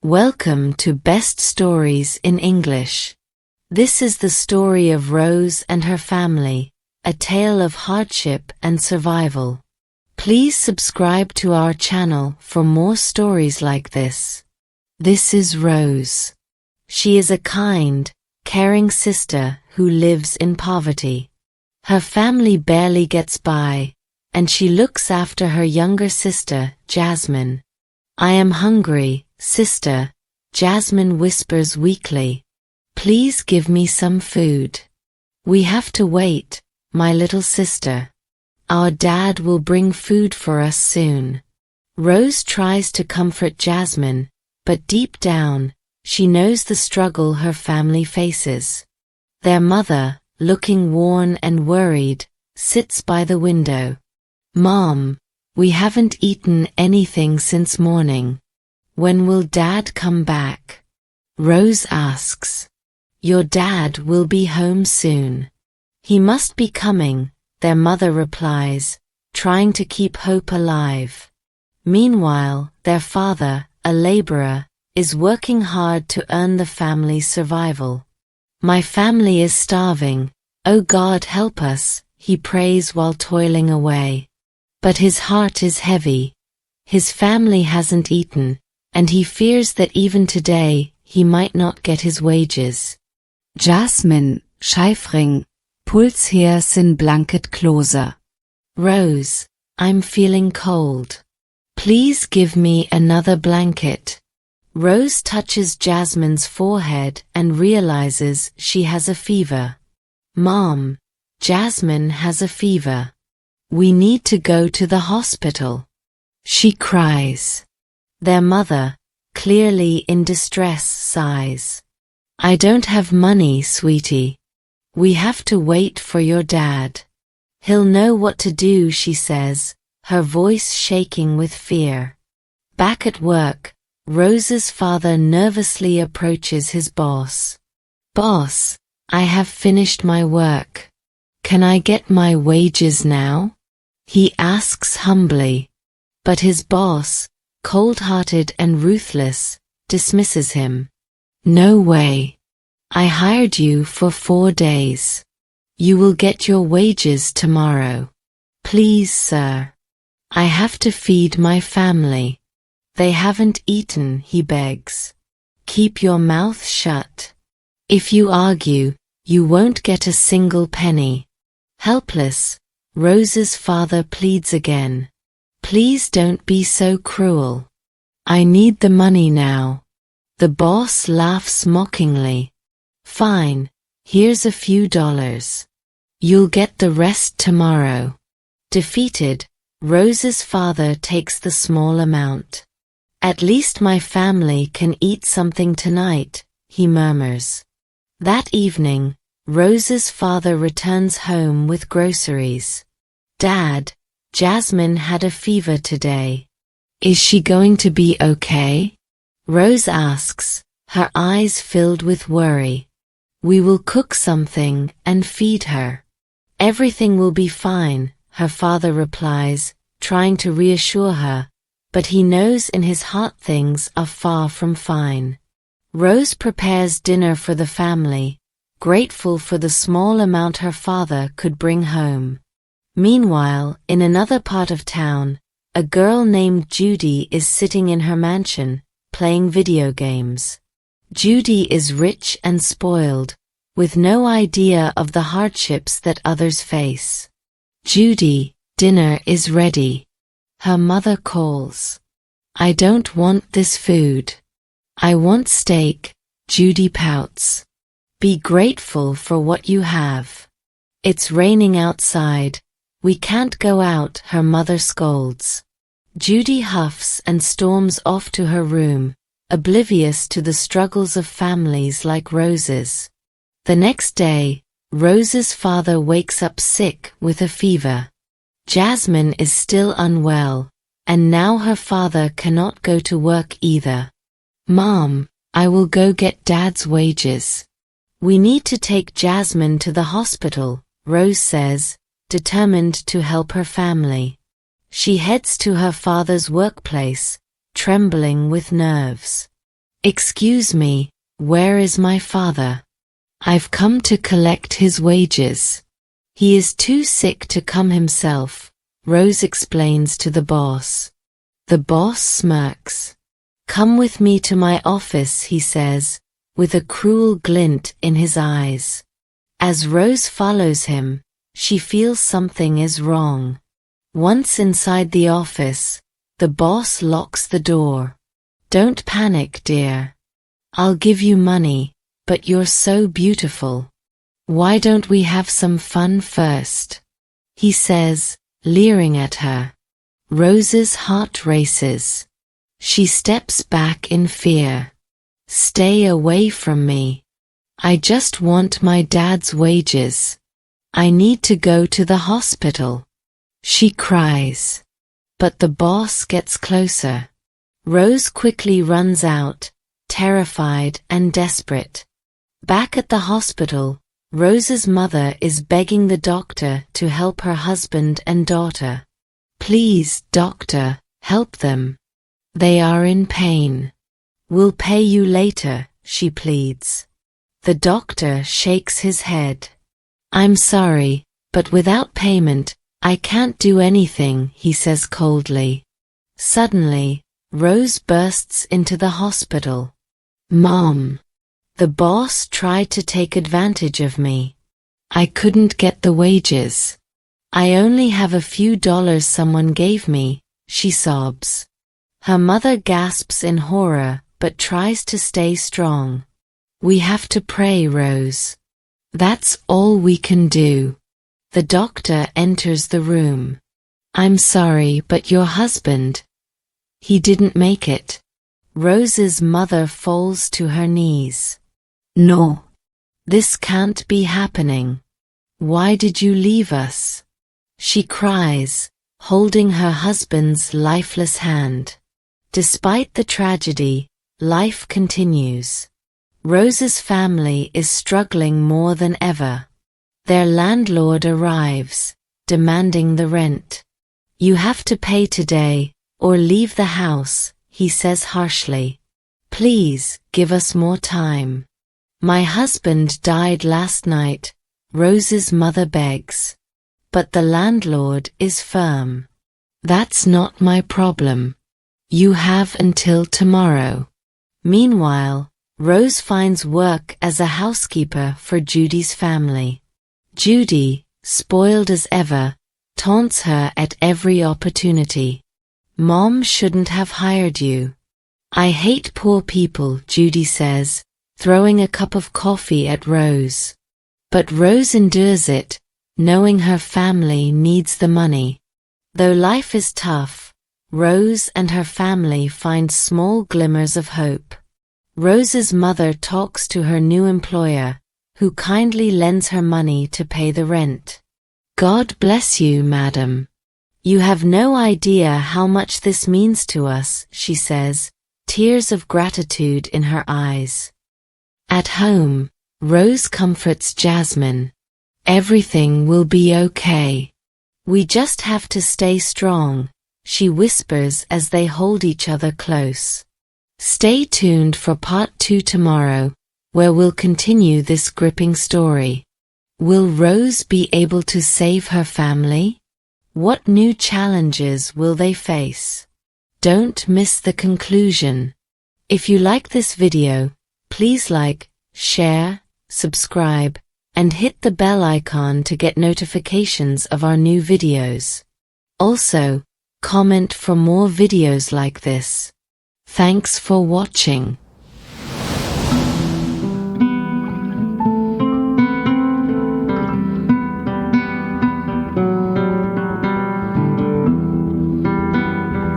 Welcome to Best Stories in English. This is the story of Rose and her family, a tale of hardship and survival. Please subscribe to our channel for more stories like this. This is Rose. She is a kind, caring sister who lives in poverty. Her family barely gets by, and she looks after her younger sister, Jasmine. "I am hungry, sister," Jasmine whispers weakly. "Please give me some food." "We have to wait, my little sister. Our dad will bring food for us soon." Rose tries to comfort Jasmine, but deep down, she knows the struggle her family faces. Their mother, looking worn and worried, sits by the window. "Mom, we haven't eaten anything since morning. When will Dad come back?" Rose asks. "Your dad will be home soon. He must be coming," their mother replies, trying to keep hope alive. Meanwhile, their father, a laborer, is working hard to earn the family's survival. "My family is starving. Oh God, help us," he prays while toiling away. But his heart is heavy. His family hasn't eaten, and he fears that even today, he might not get his wages. Jasmine, Scheifring, Puls her sin blanket closer. "Rose, I'm feeling cold. Please give me another blanket." Rose touches Jasmine's forehead and realizes she has a fever. "Mom, Jasmine has a fever. We need to go to the hospital," she cries. Their mother, clearly in distress, sighs. "I don't have money, sweetie. We have to wait for your dad. He'll know what to do," she says, her voice shaking with fear. Back at work, Rose's father nervously approaches his boss. "Boss, I have finished my work. Can I get my wages now?" he asks humbly. But his boss, cold-hearted and ruthless, dismisses him. "No way. I hired you for 4 days. You will get your wages tomorrow." "Please, sir. I have to feed my family. They haven't eaten," he begs. "Keep your mouth shut. If you argue, you won't get a single penny." Helpless, Rose's father pleads again. "Please don't be so cruel. I need the money now." The boss laughs mockingly. "Fine, here's a few dollars. You'll get the rest tomorrow." Defeated, Rose's father takes the small amount. "At least my family can eat something tonight," he murmurs. That evening, Rose's father returns home with groceries. "Dad, Jasmine had a fever today. Is she going to be okay?" Rose asks, her eyes filled with worry. "We will cook something and feed her. Everything will be fine," her father replies, trying to reassure her, but he knows in his heart things are far from fine. Rose prepares dinner for the family, grateful for the small amount her father could bring home. Meanwhile, in another part of town, a girl named Judy is sitting in her mansion, playing video games. Judy is rich and spoiled, with no idea of the hardships that others face. "Judy, dinner is ready," her mother calls. "I don't want this food. I want steak," Judy pouts. "Be grateful for what you have. It's raining outside. We can't go out," her mother scolds. Judy huffs and storms off to her room, oblivious to the struggles of families like Rose's. The next day, Rose's father wakes up sick with a fever. Jasmine is still unwell, and now her father cannot go to work either. "Mom, I will go get Dad's wages. We need to take Jasmine to the hospital," Rose says, determined to help her family. She heads to her father's workplace, trembling with nerves. "Excuse me, where is my father? I've come to collect his wages. He is too sick to come himself," Rose explains to the boss. The boss smirks. "Come with me to my office," he says, with a cruel glint in his eyes. As Rose follows him, she feels something is wrong. Once inside the office, the boss locks the door. "Don't panic, dear. I'll give you money, but you're so beautiful. Why don't we have some fun first?" he says, leering at her. Rose's heart races. She steps back in fear. "Stay away from me. I just want my dad's wages. I need to go to the hospital," she cries. But the boss gets closer. Rose quickly runs out, terrified and desperate. Back at the hospital, Rose's mother is begging the doctor to help her husband and daughter. "Please, doctor, help them. They are in pain. We'll pay you later," she pleads. The doctor shakes his head. "I'm sorry, but without payment, I can't do anything," he says coldly. Suddenly, Rose bursts into the hospital. "Mom, the boss tried to take advantage of me. I couldn't get the wages. I only have a few dollars someone gave me," she sobs. Her mother gasps in horror but tries to stay strong. "We have to pray, Rose. That's all we can do." The doctor enters the room. "I'm sorry, but your husband, he didn't make it." Rose's mother falls to her knees. "No. This can't be happening. Why did you leave us?" she cries, holding her husband's lifeless hand. Despite the tragedy, life continues. Rose's family is struggling more than ever. Their landlord arrives, demanding the rent. "You have to pay today, or leave the house," he says harshly. "Please, give us more time. My husband died last night," Rose's mother begs. But the landlord is firm. "That's not my problem. You have until tomorrow." Meanwhile, Rose finds work as a housekeeper for Judy's family. Judy, spoiled as ever, taunts her at every opportunity. "Mom shouldn't have hired you." "I hate poor people," Judy says, throwing a cup of coffee at Rose. But Rose endures it, knowing her family needs the money. Though life is tough, Rose and her family find small glimmers of hope. Rose's mother talks to her new employer, who kindly lends her money to pay the rent. "God bless you, madam. You have no idea how much this means to us," she says, tears of gratitude in her eyes. At home, Rose comforts Jasmine. "Everything will be okay. We just have to stay strong," she whispers as they hold each other close. Stay tuned for part 2 tomorrow, where we'll continue this gripping story. Will Rose be able to save her family? What new challenges will they face? Don't miss the conclusion. If you like this video, please like, share, subscribe, and hit the bell icon to get notifications of our new videos. Also, comment for more videos like this. Thanks for watching.